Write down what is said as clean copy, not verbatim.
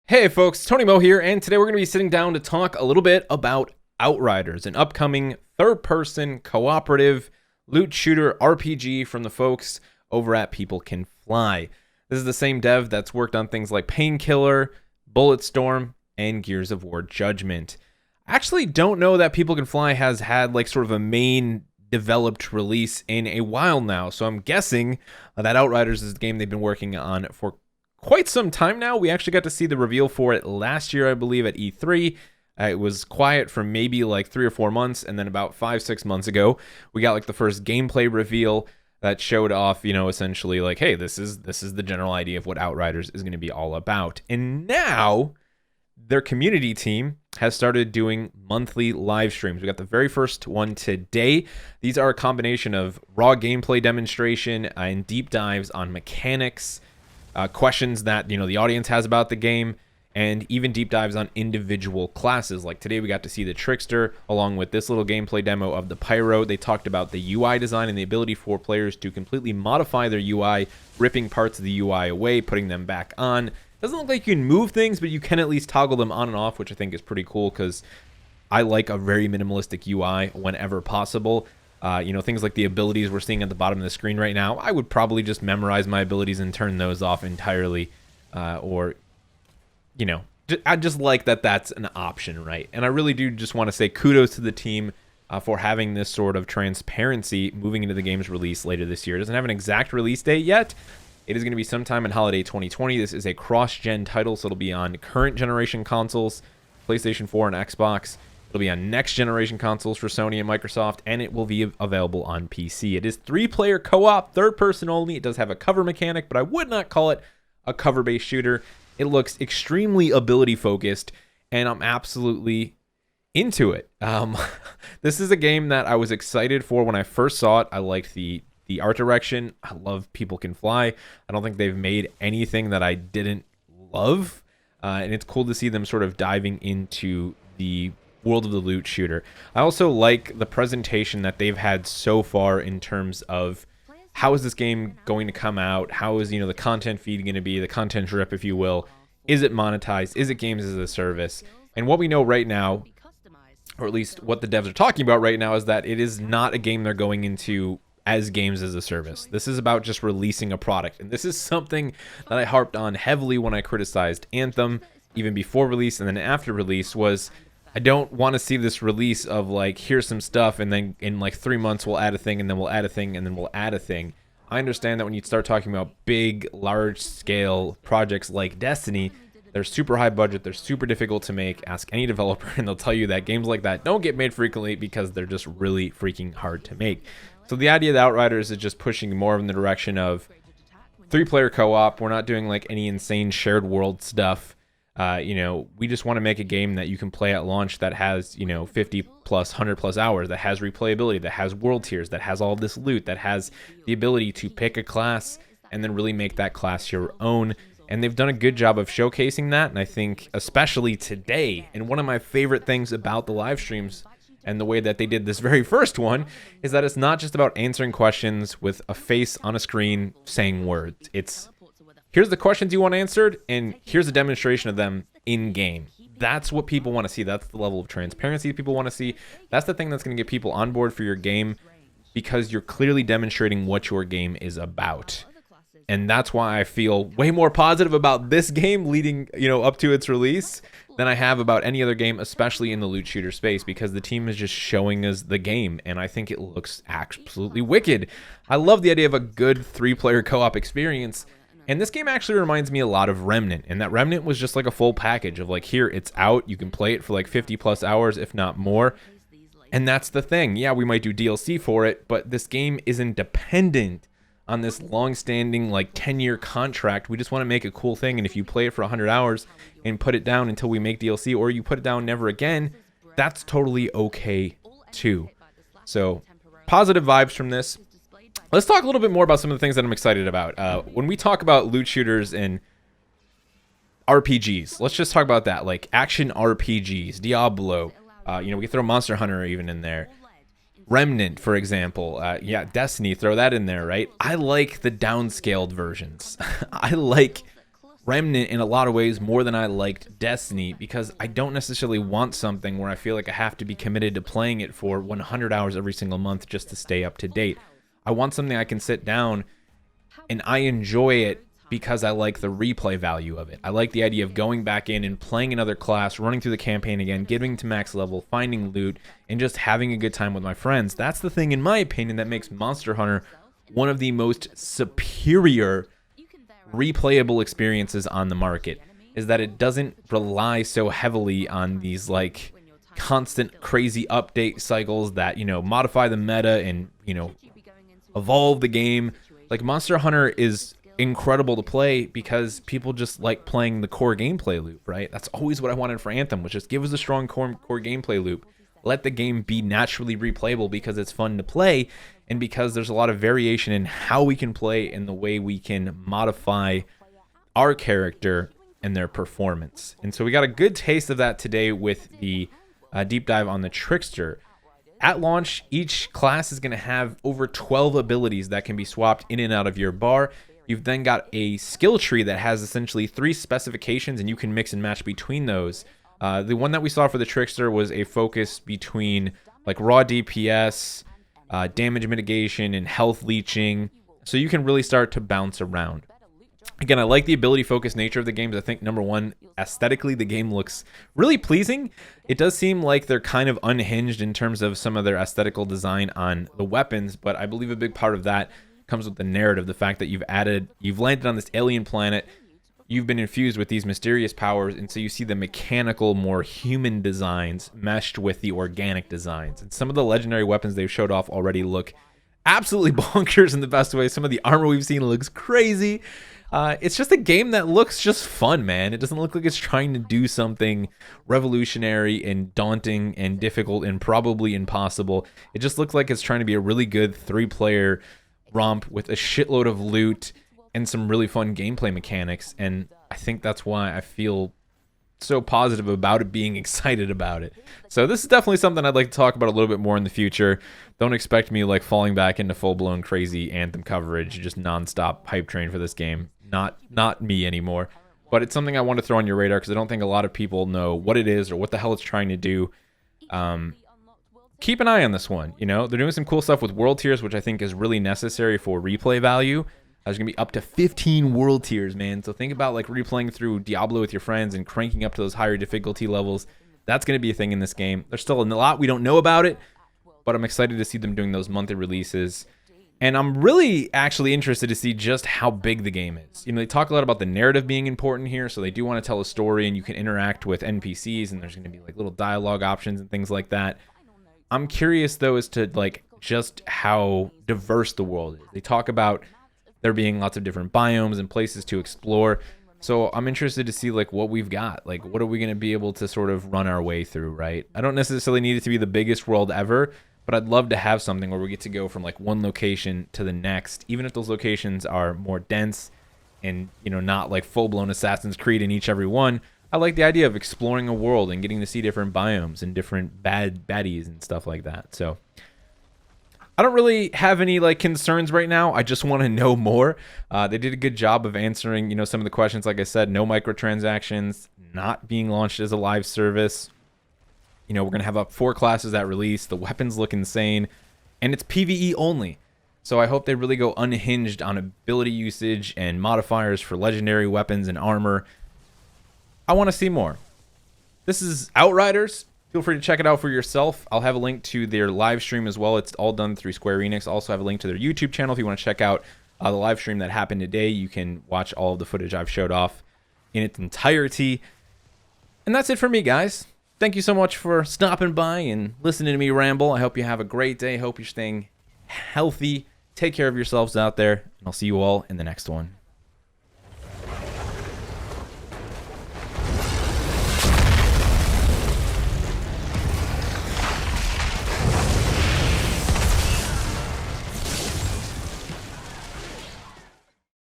Hey folks, Tony Mo here, and today we're going to be sitting down to talk a little bit about Outriders, an upcoming third-person cooperative loot shooter RPG from the folks over at People Can Fly. This is the same dev that's worked on things like Painkiller, Bulletstorm, and Gears of War Judgment. I actually don't know that People Can Fly has had like sort of a main developed release in a while now, so I'm guessing that Outriders is the game they've been working on for quite some time now. We actually got to see the reveal for it last year, I believe, at E3. It was quiet for maybe like 3 or 4 months, and then about 5-6 months ago, we got like the first gameplay reveal that showed off, essentially like, hey, this is the general idea of what Outriders is going to be all about. And now their community team has started doing monthly live streams. We got the very first one today. These are a combination of raw gameplay demonstration and deep dives on mechanics, questions that the audience has about the game, and even deep dives on individual classes. Like today we got to see the Trickster along with this little gameplay demo of the Pyro. They talked about the UI design and the ability for players to completely modify their UI, ripping parts of the UI away, putting them back on. Doesn't look like you can move things, but you can at least toggle them on and off, which I think is pretty cool because I like a very minimalistic UI whenever possible. Things like the abilities we're seeing at the bottom of the screen right now, I would probably just memorize my abilities and turn those off entirely. I just like that that's an option, right? And I really do just want to say kudos to the team for having this sort of transparency moving into the game's release later this year. It doesn't have an exact release date yet. It is going to be sometime in holiday 2020. This is a cross-gen title, so it'll be on current generation consoles, PlayStation 4 and Xbox. It'll be on next-generation consoles for Sony and Microsoft, and it will be available on PC. It is 3-player co-op, third-person only. It does have a cover mechanic, but I would not call it a cover-based shooter. It looks extremely ability-focused, and I'm absolutely into it. This is a game that I was excited for when I first saw it. I liked the art direction. I love People Can Fly. I don't think they've made anything that I didn't love, and it's cool to see them sort of diving into the world of the loot shooter. I also like the presentation that they've had so far in terms of how is this game going to come out? How is, the content feed going to be, the content drip, if you will? Is it monetized? Is it games as a service? And what we know right now, or at least what the devs are talking about right now, is that it is not a game they're going into as games as a service. This is about just releasing a product. And this is something that I harped on heavily when I criticized Anthem, even before release and then after release, was I don't want to see this release of like, here's some stuff, and then in like 3 months we'll add a thing, and then we'll add a thing, and then we'll add a thing. I understand that when you start talking about big, large-scale projects like Destiny, they're super high budget, they're super difficult to make. Ask any developer, and they'll tell you that games like that don't get made frequently because they're just really freaking hard to make. So the idea that Outriders is just pushing more in the direction of 3-player co-op. We're not doing like any insane shared world stuff. We just want to make a game that you can play at launch that has, 50 plus, 100 plus hours, that has replayability, that has world tiers, that has all this loot, that has the ability to pick a class and then really make that class your own. And they've done a good job of showcasing that. And I think especially today, and one of my favorite things about the live streams and the way that they did this very first one is that it's not just about answering questions with a face on a screen saying words. It's here's the questions you want answered, and here's a demonstration of them in-game. That's what people want to see. That's the level of transparency people want to see. That's the thing that's going to get people on board for your game because you're clearly demonstrating what your game is about. And that's why I feel way more positive about this game leading, up to its release than I have about any other game, especially in the loot shooter space, because the team is just showing us the game, and I think it looks absolutely wicked. I love the idea of a good 3-player co-op experience. And this game actually reminds me a lot of Remnant, and that Remnant was just like a full package of like, here, it's out, you can play it for like 50 plus hours, if not more. And that's the thing. Yeah, we might do DLC for it, but this game isn't dependent on this long-standing like 10-year contract. We just want to make a cool thing, and if you play it for 100 hours and put it down until we make DLC, or you put it down never again, that's totally okay too. So, positive vibes from this. Let's talk a little bit more about some of the things that I'm excited about. When we talk about loot shooters and RPGs, let's just talk about that, like action RPGs, Diablo. We can throw Monster Hunter even in there. Remnant, for example. Destiny, throw that in there, right? I like the downscaled versions. I like Remnant in a lot of ways more than I liked Destiny, because I don't necessarily want something where I feel like I have to be committed to playing it for 100 hours every single month just to stay up to date. I want something I can sit down and I enjoy it because I like the replay value of it. I like the idea of going back in and playing another class, running through the campaign again, getting to max level, finding loot, and just having a good time with my friends. That's the thing, in my opinion, that makes Monster Hunter one of the most superior replayable experiences on the market, is that it doesn't rely so heavily on these like constant crazy update cycles that, you know, modify the meta and, you know, evolve the game. Like, Monster Hunter is incredible to play because people just like playing the core gameplay loop, right? That's always what I wanted for Anthem, was just give us a strong core gameplay loop. Let the game be naturally replayable because it's fun to play, and because there's a lot of variation in how we can play and the way we can modify our character and their performance. And so we got a good taste of that today with the deep dive on the Trickster. At launch, each class is going to have over 12 abilities that can be swapped in and out of your bar. You've then got a skill tree that has essentially 3 specifications, and you can mix and match between those. The one that we saw for the Trickster was a focus between like raw DPS, damage mitigation, and health leeching. So you can really start to bounce around. Again, I like the ability-focused nature of the games. I think, number one, aesthetically, the game looks really pleasing. It does seem like they're kind of unhinged in terms of some of their aesthetical design on the weapons, but I believe a big part of that comes with the narrative, the fact that you've landed on this alien planet, you've been infused with these mysterious powers, and so you see the mechanical, more human designs meshed with the organic designs. And some of the legendary weapons they've showed off already look absolutely bonkers in the best way. Some of the armor we've seen looks crazy. It's just a game that looks just fun, man. It doesn't look like it's trying to do something revolutionary and daunting and difficult and probably impossible. It just looks like it's trying to be a really good 3-player romp with a shitload of loot and some really fun gameplay mechanics. And I think that's why I feel so positive about it, being excited about it. So this is definitely something I'd like to talk about a little bit more in the future. Don't expect me like falling back into full-blown crazy Anthem coverage, just nonstop hype train for this game. Not me anymore. But it's something I want to throw on your radar because I don't think a lot of people know what it is or what the hell it's trying to do. Keep an eye on this one. You know, they're doing some cool stuff with world tiers, which I think is really necessary for replay value. There's going to be up to 15 world tiers, man. So think about like replaying through Diablo with your friends and cranking up to those higher difficulty levels. That's going to be a thing in this game. There's still a lot we don't know about it, but I'm excited to see them doing those monthly releases. And I'm really actually interested to see just how big the game is. You know, they talk a lot about the narrative being important here, so they do want to tell a story and you can interact with NPCs, and there's going to be like little dialogue options and things like that. I'm curious though as to like just how diverse the world is. They talk about there being lots of different biomes and places to explore. So I'm interested to see like what we've got. Like, what are we going to be able to sort of run our way through, right? I don't necessarily need it to be the biggest world ever, but I'd love to have something where we get to go from like one location to the next, even if those locations are more dense and, you know, not like full-blown Assassin's Creed in each every one. I like the idea of exploring a world and getting to see different biomes and different baddies and stuff like that. So I don't really have any like concerns right now. I just want to know more. They did a good job of answering, you know, some of the questions. Like I said, no microtransactions, not being launched as a live service. You know, we're going to have up 4 classes at release. The weapons look insane, and it's PvE only. So I hope they really go unhinged on ability usage and modifiers for legendary weapons and armor. I want to see more. This is Outriders. Feel free to check it out for yourself. I'll have a link to their live stream as well. It's all done through Square Enix. I'll also have a link to their YouTube channel if you want to check out the live stream that happened today. You can watch all of the footage I've showed off in its entirety. And that's it for me, guys. Thank you so much for stopping by and listening to me ramble. I hope you have a great day. Hope you're staying healthy. Take care of yourselves out there, and I'll see you all in the next one.